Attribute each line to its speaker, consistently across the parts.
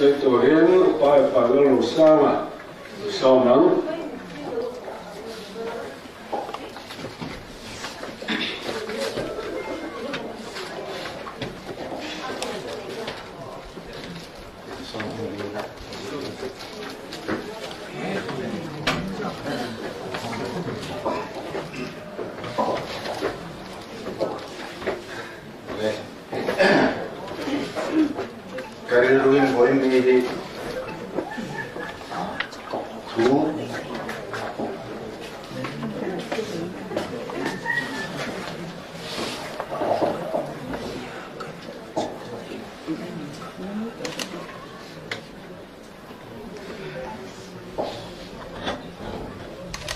Speaker 1: sẽ tổ hiến bài phản ứng lũ sang à sau nắng
Speaker 2: Kariruin boy mi di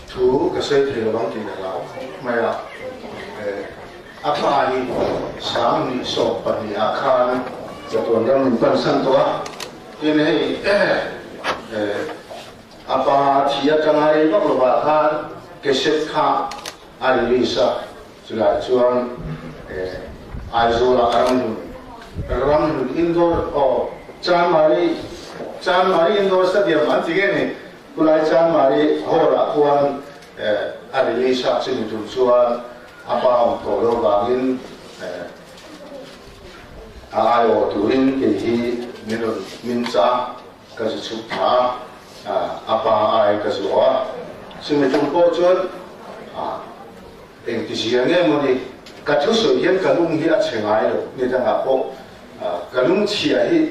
Speaker 2: tu kasih terlalu tinggal lau, maya apa ini sami sopan di akan jatuh dalam persen tua ini apa dia kan hari itu berbakat kesetka hari Lisa sudah cuan Aizola orang indoor oh jamari indoor setiap nanti ni mulai jamari hora kuan hari Lisa sini tujuan apa untuk lo bangin ayo turin kehi minta kasih cuma apa ay kasih wah sini jumpa cuan yang di sini mudi kacau soalnya kalung dia cengai lo ni dah apa kalung ciai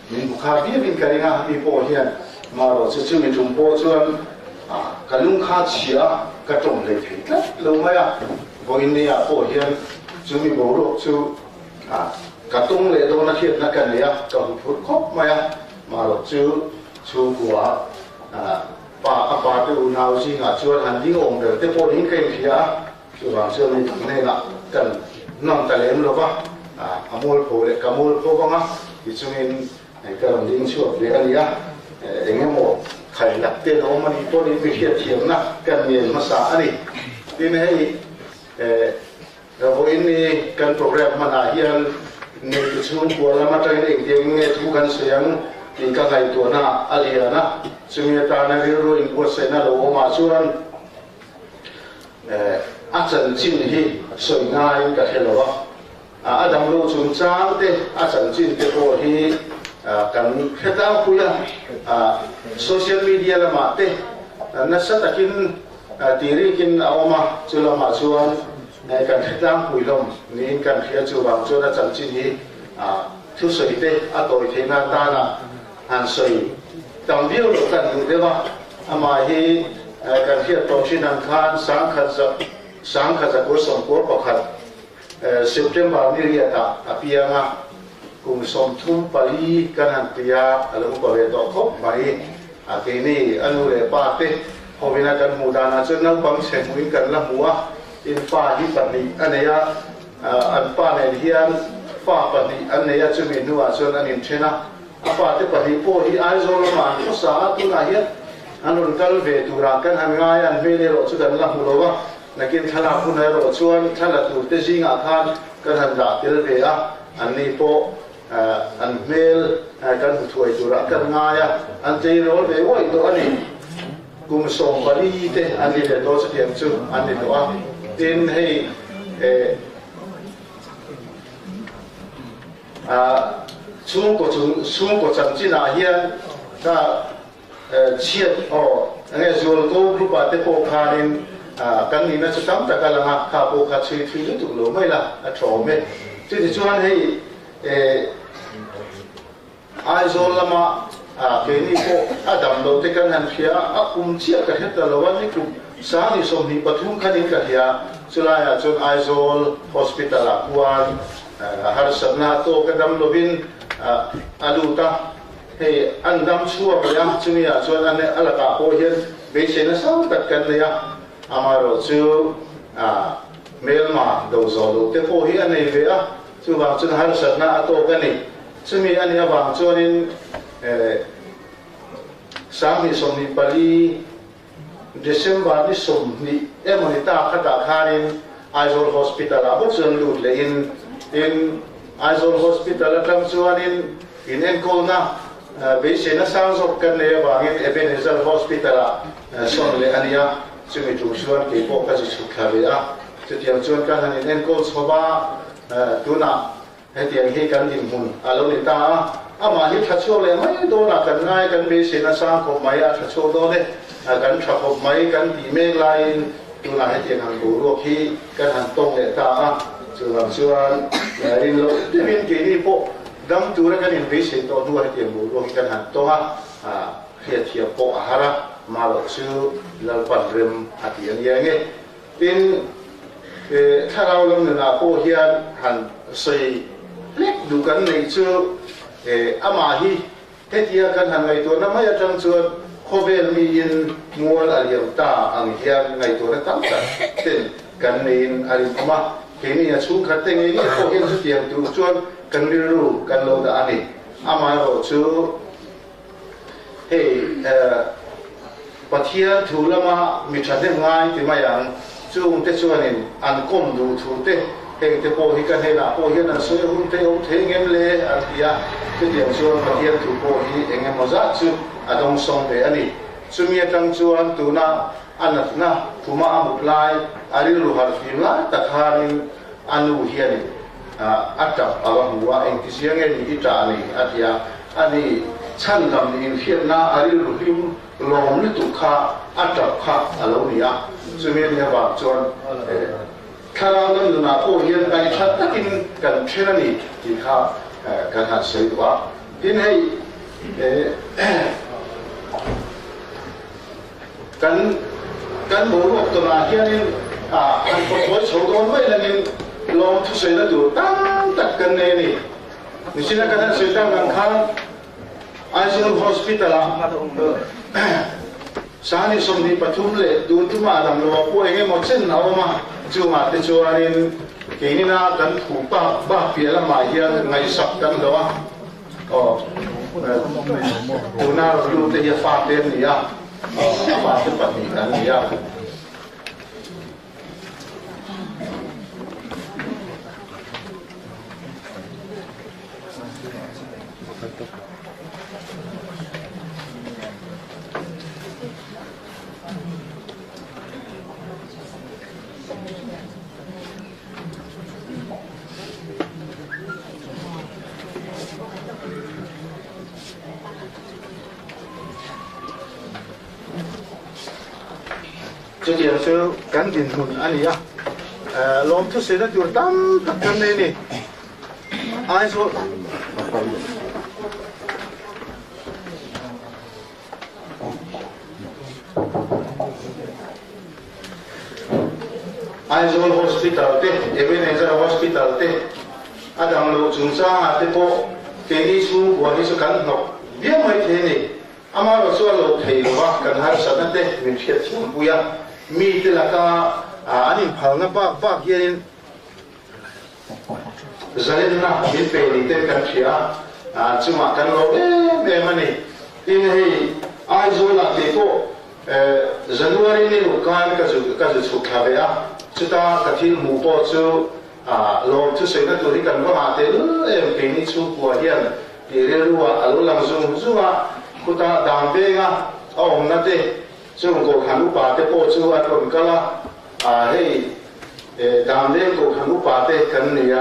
Speaker 2: min buka dia min karinga ipo hian maro sini jumpa cuan kalung kacia kacung lagi lo maya poin ni apa hian cumi baru cu katung le do na khiat na kan ya ka phut khop maya maro chu gua apa tu nau si nga chuan han ding ong de te po ding kai khia chu wang chu ni thang ne na kan non ta lem lo ba amol po le kamol po ba nga ti chungin ai ka rong ding chu le ani ya engemo khai lak te no mani po ni bi khiat thiam na kan ni ma sa ani tin hei rồi ini kan program mana hian nei tu chung kuala mata ini ding nge tu kan siang di ka ngai tu na aliana sumi ta na ro in ko se na lo ma chuan a chan chin hi soi ngai ka helo a dam lo chung chang te a chan chin te ko hi kan kheta kuya social media la ma te na sa takin tiri kin awama chula ma chuan này cần thiết đang hủy lòng nên cần phía chủ bằng cho nó chẳng chỉ đi thiếu sợi tê tôi thấy là ta là hàng sợi tầm biêu được cần được đấy mà mà hi cần phía tổ chức năng khan sáng khát của sông của bậc hạt September này là ta apia nga cùng sông thung Paris cần hàng tia alung bảo vệ tổ khóc mai cái này anh nuôi ba tê hôm nay cần mua đàn cho nó bằng xem mình cần là mua in pha hi pani anaya an pa ne hian pha pani anaya chumi nuwa chon anin thena apa te pani po hi aizo ma ko sa tu na hian anun kal ve tura kan han ngai an me le ro chu dan la hu lo wa nakin thala pu na ro chuan thala tu te jinga khan kan han da tel ve a an ni po an mel kan thuai tura kan ngaya an te ro ve woi to ani kum som bali te an ni le to chu tiam chu an ni to a tin hay xuống của chẳng chỉ là hiện ta chiết nghe rồi cô lúc bà tới cô kha nên cái này nó sẽ tắm ta cái là ngã kha cô kha chơi chơi lúc tụi lố mấy là trộm ấy chứ thì cho anh hay ai rồi là mà cái này cô đầm đầu tới cái hàng kia chiết cái hết làวันนี้cũng sáng thì xong thì bắt thung khăn đến cả thì sulaya chun Aizol hospital akuan harsatna to kadam lovin aluta he andam chua kaya chumia chun ane alaka ko hian be sena sang tak kan ya amaro chu melma do zolo te ko hi ane ve a chu ba chun harsatna ato kani chumi ane ba chunin sang ni som ni pali December ni som ni emoni ta khata khanin Aizol hospital a bokson lut le in Aizol hospital atam chuanin in enkol na bây giờ nó sang rồi cần lấy vào cái Ebenezer Hospital son lấy anh ya chúng mình chủ xuân cái bộ cái sự khác vậy à thì tiếng xuân cái này nên có số ba tu nào hay tiếng khi cần tìm hồn alo người ta mà hết thật số lấy mấy đô là cần ngay cần bây giờ nó sang có mấy thật số đó đấy cần chọc có mấy cần tìm mấy lại tu nào hay tiếng hàng cổ ruột khi cần hàng tông để ta chứ làm xuân đi lâu thì bên kia đi bộ đâm tu ra cái này bây giờ tôi đua hay tiếng cổ ruột cần hàng to khi thiệp bộ hara mà lộ sư là phần rừng hạt tiền như thế tinถ้าเราลงในนาโพเฮียนหันใส่เล็กดูกันในเชื่ออามาฮีเทียกันหันไงตัวนั้นไม่จังชวนโคเวลมียินงัวอะไรอย่างตาอังเฮียนไงตัวนั้นตั้งแต่เต้นกันในอะไรพม่าเห็นเนี่ยชูขัดเต้นอย่างนี้โคเฮียนสุดเดียวดูชวนกันเรู้กันเราแต่อันนี้อามาเราชื่อเฮ้ปะเทียถูละมามีชัดเด่นง่ายที่มาอย่างช่วงเทศกาลนี้อันก้มดูถูเตเองจะโพหิกันให้ละโพหินั้นสวยหุ่นเตอเทงเงินเลยอันที่ที่เดียวช่วงปะเทียถูโพหิเองมาจัดชื่ออดงส่งไปอันนี้ช่วงมีจังช่วงตัวน่ะอันนั้นนะผู้มาอามุลายอาริลูฮาร์ฟิลล์ตัดหารินอันนู้เฮียนี่อัตตาอาวังหัวเองที่เสียงเงินอิจฉานี่อันที่อันนี้ชั้นลำนี้เฮียน่ะอาริลูฮิมลงนี่ตุกะอัตตาข้าอะไรนี่ซึ่งมีเนี่ยว่าจนถ้าเราเรื่องนาโพเฮียนไปชัดตะกินกันเช่นนี้ที่ข้าการหัดเสียว่าที่ให้กันหมู่รวมตัวนาเฮียนี่อันพอโชว์ตัวไม่แล้วนี่ลองทุกสิ่งแล้วดูตั้งตัดกันเนี่ยนี่นี่สิ่งนั้นกันเสียตั้งกันข้างไอซียูโฮสพิทอลสานี่สมนิปทุมเล่ดูทุมาดำโลพวกเองหมดเส้นเอามาจูมาเตจูอารินเกนี่นะกันถูกบ้าเปียละมาเฮียไงสับกันแล้วอ๋อดูน่าดูแต่ยาฟาเต็นนี่อ่ะฟาเต็นปฏิกันนี่อ่ะ这件事赶紧问安尼啊，龙出生的就当跟那呢，按说，按说 hospital 的，Ebenezer hospital 的，当路中上啊，这个给你出国你是赶弄，别没天呢，嘛我说路提的话，跟他说的明确挺不一样。มีแต่ละก็อันนี้เผาหน้าปากเย็นจะเล่นนะมีเป็นนี่เต็มกันเชียจุมากันเราแม่มันนี่ที่ให้ไอโซล่าที่ก็จันทร์นี้ลูกการก็จะสุขภาพอ่ะจุดนั้นก็ที่หมู่ป่อจูลงทุกสิ่งตัวที่กันก็มาเตลุเป็นนี่ชุกว่าเฮียนที่เรียกว่าอารมณ์ลังซุ่มกุตาดามเบงเอาหน้าเตซึ่งกูขันุปาเตโปชัวคนก็ละให้ดามเลี้ยงกูขันุปาเตกันเนี่ย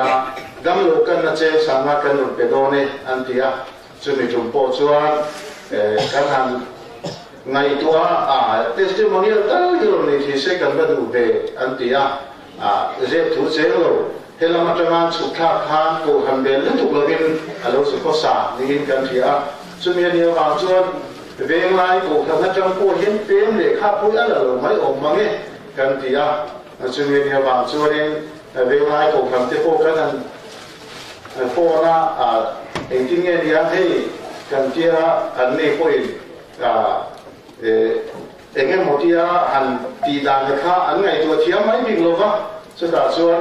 Speaker 2: ดำลูกกันนะเจ้สามารถกันหนุนไปโดนเนี่ยอันที่ซึ่งมีจุ่มโปชัวกันทำไงตัวtestimonial ตั้งอยู่ในที่เสกันมาดูเบอันที่เจ็บถูเจ็บเราเฮลัมตระงานสุขภาพกูขันเบลทุกระเบียนอารมณ์สุขภาพนี่กันที่ซึ่งมีเนี่ยบางส่วนเวลากูทำให้จังพูดเห็นเต็มเลยข้าพูดอะไรไม่ออกมาไงกันที่ซึ่งมีเนี่ยบางส่วนเวลากูทำที่พูดกันนั้นพูดนะจริงๆเนี่ยให้กันที่อันนี้พูดเองหมดที่อันตีดานข้าอันไงตัวเทียมไม่มีหรอกวะสุดท้ายส่วน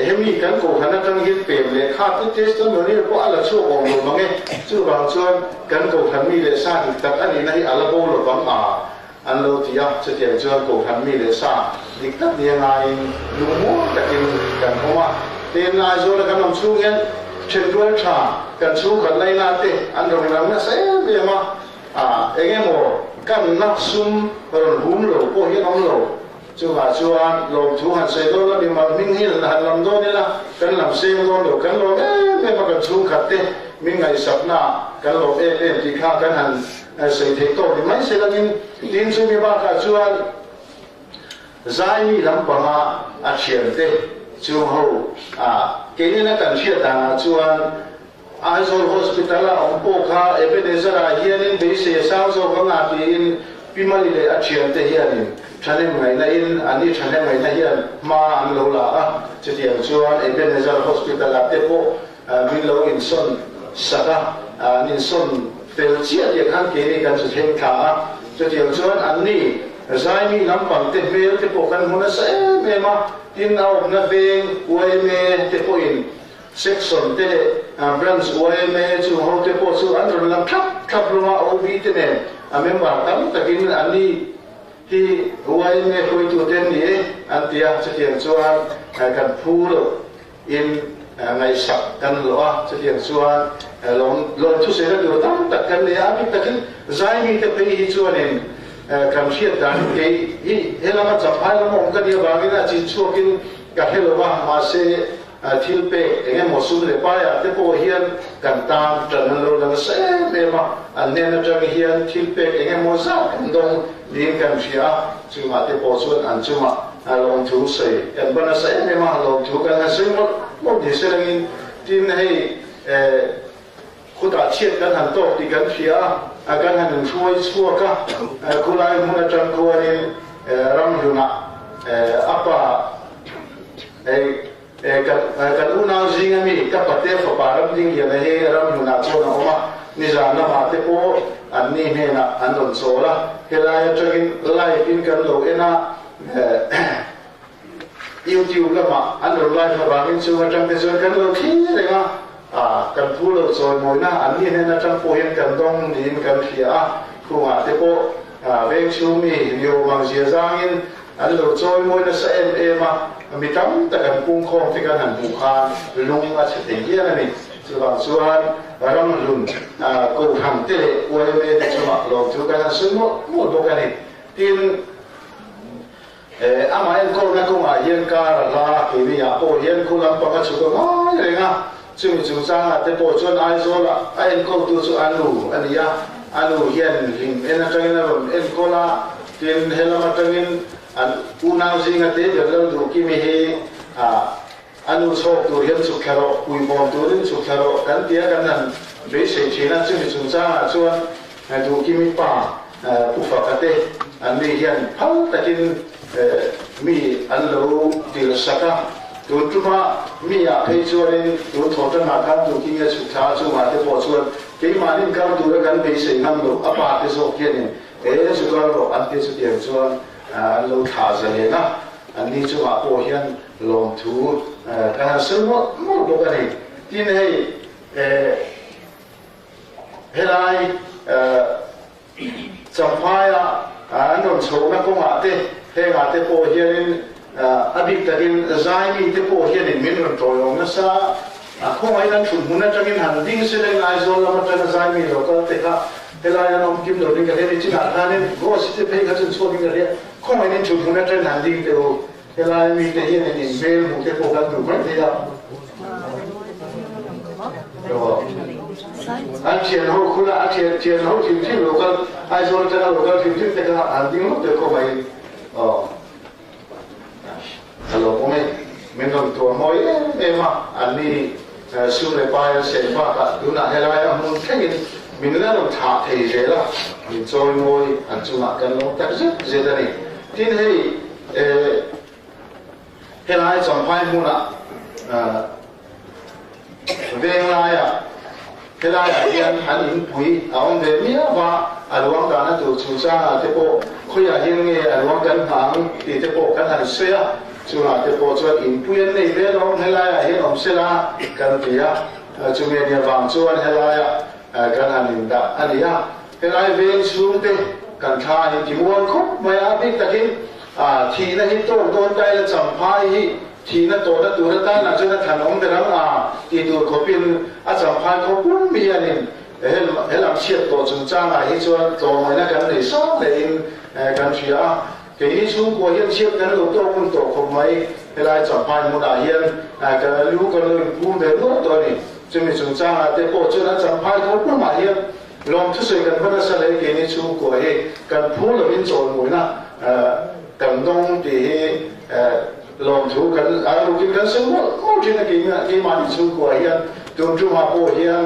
Speaker 2: เฮมีกันกูขนาดจังเห็นเปลี่ยนเลยข้าที่เทสต์มันนี่ก็อะไรชั่วโมงลงมั้งไงชั่วบางส่วนกันกูทำมีเลยสร้างแต่อันนี้นะที่อะไรโบราณบังอันโลที่จะเทียมส่วนกูทำมีเลยสร้างดิกตัดยังไงลุงมัวแต่กินกันเพราะว่าเตียนนายส่วนกันน้ำชุ่มเงี้ย chen dual cha kan chu kan lai na te an rong lam na se be ma engemo kan nak sum ron hum lo po hi om lo chu ha chuan lo thu han se do la ni ma ming hi han lam do ni la kan lam se do lo kan lo me ma kan chu khat te ming ngai sap na kan lo ti kha kan han se the to ni mai se la nin tin chu mi ba ka chuan zai mi lam pa ma a chian te chu ho ke ni na kan chia ta chuan Aizol hospital ang po ka Ebenezer hianin base sa so nga tin pimali le achian te hianin chanem ngai na in ani chanem ngai na hian ma an lo la chetiang chuan Ebenezer hospital ate po min lo in son saka nin son tel chia ye kan ke ni kan chu theng tha chetiang chuan an ni zai mi lampang te bel te po kan huna sa me ma tin au na beng uai me te po in section te branch OMA chu ho te po chu an ron lam thap luma OB te ne member tam takin ani hi OMA khoi tu ten ni an tia chetiang chuan kan phur in ngai sak kan lo a chetiang chuan lon thu se ra lo tam tak kan le a bi takin zai mi te pe hi chuan in kan hiat dan ke hi helama chapai la mong ka dia bangina chin chuakin ka heloma ma se thil pe engem mosum le pa ya te po hian kan tam tran lo lang se me ma an ne na tang hian thil pe engem mo sa dong din kan sia chu ma te po chuan an chu ma long thu se kan bana se me ma long thu kan se mo de se lang tin hei khuda chiat kan han to ti kan sia kan han chuai chua ka kulai mu na tang ko ni ram hu na apa kan unang zinga mi kapate fa param ding ya he ram hu na cho na oma ni za na ma te po an ni he na an don so la helaya tagin lai in kan lo ena YouTube la ma an lo lai fa bangin chu ma tang te so kan lo thi le nga kan pu lo so mo na an ni he na tang po yen kan dong din kan thia ku ma te po veng chu mi yo mang zia zangin an lo choi mo na sa ma mi tam ta kan pung khom te kan han bu khan lung a che te hian ani chu bang chuan ram lun ko ham te we me te chu ma lo chu kan su mo do kan ni tin ama en ko na ko ma yen ka la ke ni ya po yen ko lam pa ka chu ko ma ye nga chu mi chu sa te po chuan ai zo la ai ko tu chu anu ani ya anu hian lim en a tang na en ko la tin helama tangin an unang zinga te jadal du ki mi he anu chok tu hian chu kharo pui bom tu rin chu kharo kan tia kan nan be se china chu mi chu cha chuan du ki mi pa pu fa ka te an mi hian phal takin mi an lo til saka tu tuma mi ya pe chuan tu tho ta na kan du ki ya chu tha chu ma te po chuan ke ma nin kan tu kan be se nam lo apa te so hian chu ka ro an te chu tiang chuan lo thả ra na anh đi cho họ po hian long thu ka sel mo do ka ni tin hei helai champaya an non so na ko ma te he ga te po hian abik takin zai mi te po hian in min ron to yong na sa ko ai nan thu mun na tangin han ding se le ngai zo la ma ta zai mi lo ka te ka helai an om kim lo ding ka he chi na ka ne go si te pe ka chen so ding ka không ai nên chụp một cái trên hàng đi đều cái là mình thể hiện hình về một cái bộ phận đủ mạnh thế nào rồi anh triển hậu khu là anh triển hậu chịu chịu lúc con ai rồi cho nó lúc con chịu chịu cái hàng đi lúc được không phải hello bố mình còn tuổi mới em mà anh đi xưa này bay sẽ phát cả lúc nào hay là em muốn cái gì mình đã được thả thì dễ lắm mình trôi ngồi anh chú mặc cái nó chắc rất dễ đây này tin hei helai chong phai mu na veng lai helai hian han in pui aong de mia wa aluang da na tu chu sa te po khoya hin nge aluang kan hang ti te po kan han se chu na te po chu in puyen nei ve lo helai hian om se la kan tia chu me dia wang chuan helai kan han in da ania helai veng chung te kan tha hi ki muan khop mai a bik takin thi na hi to don dai la cham phai hi ทีนั้นตัวนั้นตัวนั้นน่ะจนถนนแต่ละที่ตัวเขาเป็นอาจารย์พายเขาพุ่งมีอะไรเห็นลำเชียบตัวจงจ้างให้ชวนตัวมันนะกันเลยซ้อมเลยกันเชียร์เกี่ยชูกว่าเห็นเชียบกันตัวตัวคนตัวคนไม่เวลาจับพายมันเห็นกันรู้กันเลยพุ่งเดินตัวตัวนี้จะมีจงจ้างแต่พอจนจับพายเขาพุ่งมาเห็นลองทุกสิ่งกันเพราะนั่นเลยเกี่ยชูกว่าเห็นกันพูดแล้วเป็นโจรมวยนะกันต้องที่ลองถูกันลูกกินกันซึ่งมั่งที่นักกินมาที่ชูกว่าเห็นตัวจู่มาโอ้เห็น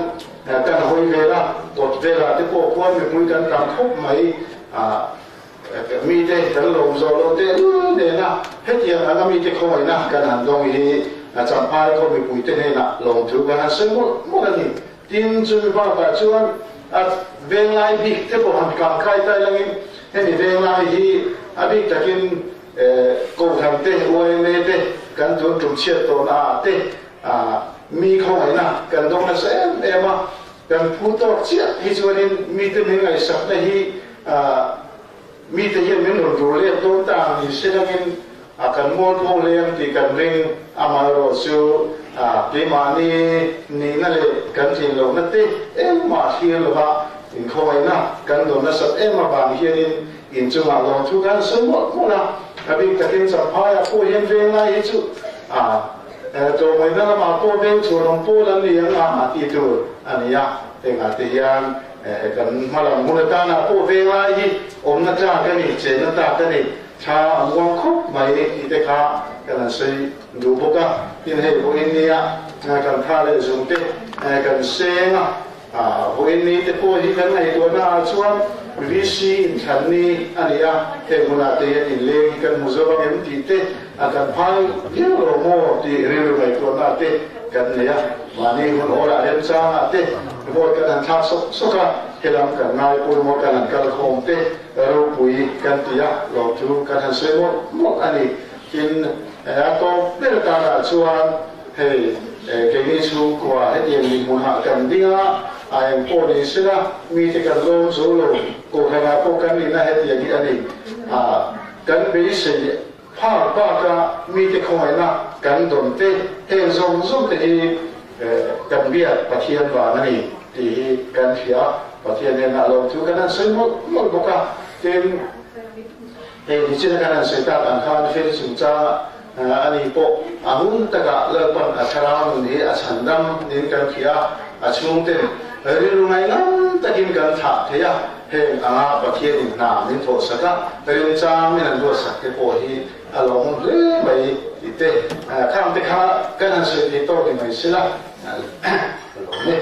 Speaker 2: กันหอยเวลากดเวลาที่พวกคนมีกันต่างคุกไหมมีแต่กันลงโซโล่เต้เนี่ยนะเฮ็ดอย่างนั้นมีแต่คอยนะกันหันตรงนี้จับพายเขามีปุ๋ยเต้เนี่ยนะลงถูกันซึ่งมั่งนี่ทีมจุดว่าปัจจุบันเวลาบิ๊กที่พวกมันการขายได้ยังไงเห็นเวลาที่บิ๊กตะกินกูทำเต้อวยเมเต้กันโดนจุดเชียดตัวนาเต้มีเขาไหนนะกันตรงนั้นเอ็มกันพูดต่อเชียที่ชวนนี้มีแต่เมื่อไงสักแต่ที่มีแต่ยังไม่หนุนดูเรียบตัวต่างที่เสียงกันมวนโพเลียมที่กันเร่งอามาโรซูปีมานี่นั่นเลยกันที่ลงนั่นเต้มาเฮียหรือว่าอินเขาไหนนะกันโดนนั่นสักมาบางเฮียนี่อินจุมาลงทุกันสมมตินะบิ๊กตะกินสัมภาระผู้เห็นเรื่องอะไรจุตัวมันนั่นมาผู้เป็นชวนผู้นั้นเลี้ยงที่ตัวอันนี้แต่งที่ยังกันมาลำมูลตานะผู้เป็นอะไรนั่นจ้ากันนี่เจนนั่นตากันนี่ชาอันวังคุกไม่ที่เด็กข้ากันนั่นสิดูพวกกันที่ให้พวกนี้กันท่าเลยส่งเตกันเสียงพวกนี้แต่พวกที่กันในตัวน่าชวนวิชีฉันนี่อันนี้เห็นคนอาเตียนเลี้ยงกันมุสลิมที่เตกันพายเยอะโม่ที่เรื่องอะไรตัวน่าเตกันเนี่ยมานี่คนโอราเห็นจ้าเตพวกกันทักสุขเห็นกันนายปุ่นหมดกันกันคงเตรูปุยกันที่เราดูกันเสียหมดอันนี้กินตัวเรื่องการชวนให้เกี่ยวชูกว่าให้ยังมีมุหะกันดีอายังพอดีสินะมีแต่กันลงสู่ลงกูขณะพวกกันนี่นะให้ยังอันนี้กันไปสิภาคบ้าก็มีแต่คอยนะกันโดนเตะเห็นทรงสุ่มที่กันเบียดประเทศว่านี่ที่กันเสียประเทศเนี่ยนะเราถือกันนั้นซึ่งหมดพวกกันที่จินตนาการเสียตาอันข้างเฟซสุจ้าอันนี้พวกหุ่นตะกะเลิกปันอัชรามนี่อัชันดำนี่กันเขียชุ่มเต็มเรื่องไงนั้นตะกินกันถาเทียเห็นประเทศน้ำนี่โทษสักเรื่องจางนี่นั่นโทษสักที่พวกที่อารมณ์เรื่อยไปที่เตะข้ามที่ข้ากันนั่นสิ่งที่โตที่ไม่สิละนี่